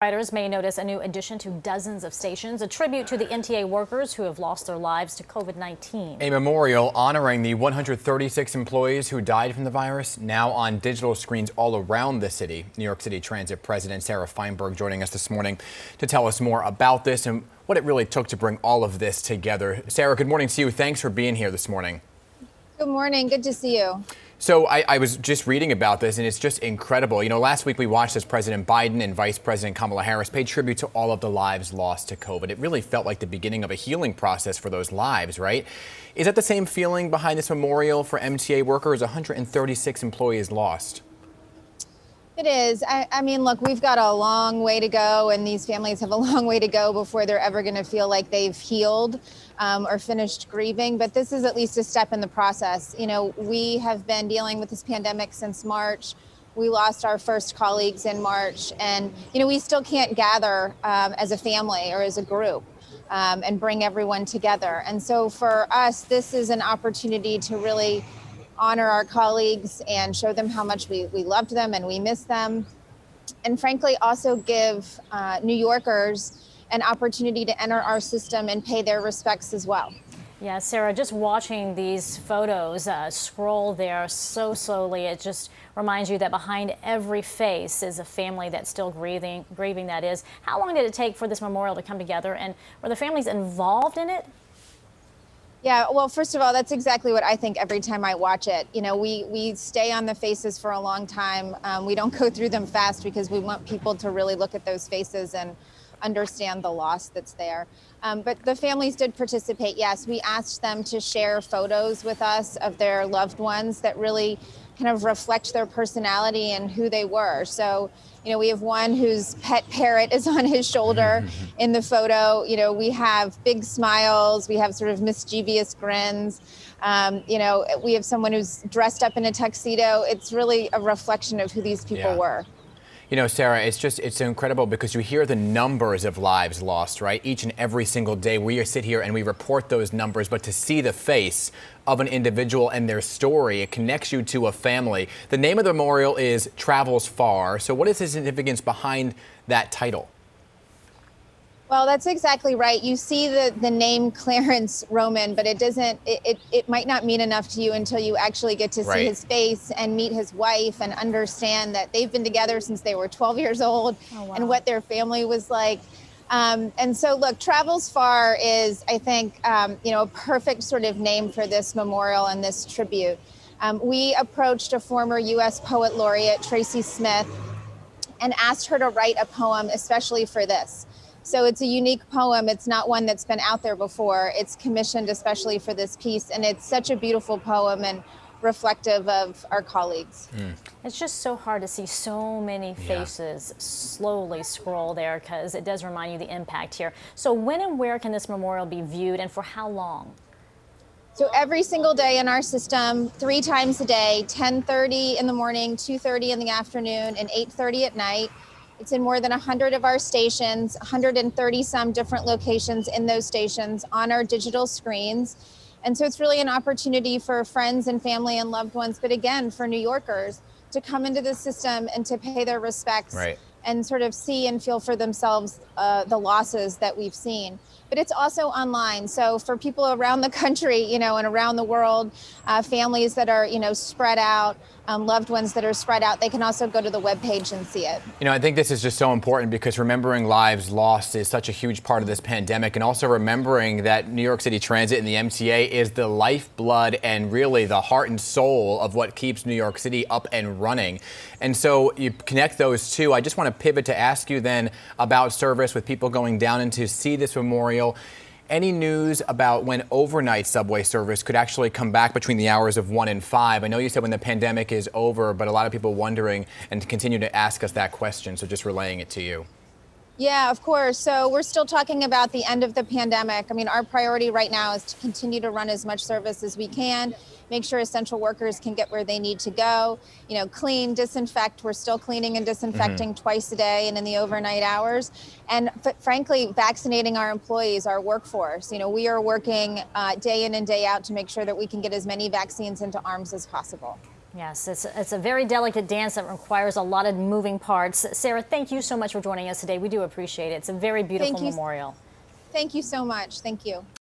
Riders may notice a new addition to dozens of stations, a tribute to the MTA workers who have lost their lives to COVID-19. A memorial honoring the 136 employees who died from the virus, now on digital screens all around the city. New York City Transit President Sarah Feinberg joining us this morning to tell us more about this and what it really took to bring all of this together. Sarah, good morning to you. Thanks for being here this morning. Good morning. Good to see you. So I was just reading about this, and it's just incredible. You know, last week we watched as President Biden and Vice President Kamala Harris paid tribute to all of the lives lost to COVID. It really felt like the beginning of a healing process for those lives, right? Is that the same feeling behind this memorial for MTA workers? 136 employees lost. It is. I mean, look, we've got a long way to go, and these families have a long way to go before they're ever going to feel like they've healed or finished grieving. But this is at least a step in the process. You know, we have been dealing with this pandemic since March. We lost our first colleagues in March, and, you know, we still can't gather as a family or as a group and bring everyone together. And so for us, this is an opportunity to really honor our colleagues and show them how much we loved them and we miss them. And frankly, also give New Yorkers an opportunity to enter our system and pay their respects as well. Yeah, Sarah, just watching these photos scroll there so slowly, it just reminds you that behind every face is a family that's still grieving, that is. How long did it take for this memorial to come together, and were the families involved in it? Yeah, well, first of all, that's exactly what I think every time I watch it. You know, we stay on the faces for a long time. We don't go through them fast because we want people to really look at those faces and understand the loss that's there. But the families did participate, yes. We asked them to share photos with us of their loved ones that really kind of reflect their personality and who they were. So, you know, we have one whose pet parrot is on his shoulder in the photo. You know, we have big smiles. We have sort of mischievous grins. You know, we have someone who's dressed up in a tuxedo. It's really a reflection of who these people were. You know, Sarah, it's incredible because you hear the numbers of lives lost, right? Each and every single day we sit here and we report those numbers, but to see the face of an individual and their story, it connects you to a family. The name of the memorial is Travels Far. So what is the significance behind that title? Well, that's exactly right. You see the name Clarence Roman, but it might not mean enough to you until you actually get to see his face and meet his wife and understand that they've been together since they were 12 years old and what their family was like. And so, look, Travels Far is, I think, you know, a perfect sort of name for this memorial and this tribute. We approached a former U.S. Poet Laureate, Tracy Smith, and asked her to write a poem especially for this. So it's a unique poem. It's not one that's been out there before. It's commissioned especially for this piece, and it's such a beautiful poem and reflective of our colleagues. It's just so hard to see so many faces slowly scroll there, because it does remind you the impact here. So when and where can this memorial be viewed, and for how long? So every single day in our system, 3 times a day, 10:30 in the morning, 2:30 in the afternoon, and 8:30 at night. It's in more than 100 of our stations, 130 some different locations in those stations on our digital screens. And so it's really an opportunity for friends and family and loved ones, but again, for New Yorkers to come into the system and to pay their respects and sort of see and feel for themselves the losses that we've seen. But it's also online. So for people around the country, you know, and around the world, families that are, you know, spread out, loved ones that are spread out, they can also go to the webpage and see it. You know, I think this is just so important because remembering lives lost is such a huge part of this pandemic, and also remembering that New York City Transit and the MTA is the lifeblood and really the heart and soul of what keeps New York City up and running. And so you connect those two. I just want to pivot to ask you then about service with people going down and to see this memorial. Any news about when overnight subway service could actually come back between the hours of 1 and 5? I know you said when the pandemic is over, but a lot of people wondering and continue to ask us that question. So just relaying it to you. Yeah, of course. So we're still talking about the end of the pandemic. I mean, our priority right now is to continue to run as much service as we can, make sure essential workers can get where they need to go, you know, clean, disinfect. We're still cleaning and disinfecting twice a day and in the overnight hours. And frankly, vaccinating our employees, our workforce. You know, we are working day in and day out to make sure that we can get as many vaccines into arms as possible. Yes, it's a very delicate dance that requires a lot of moving parts. Sarah, thank you so much for joining us today. We do appreciate it. It's a very beautiful memorial. Thank you so much. Thank you.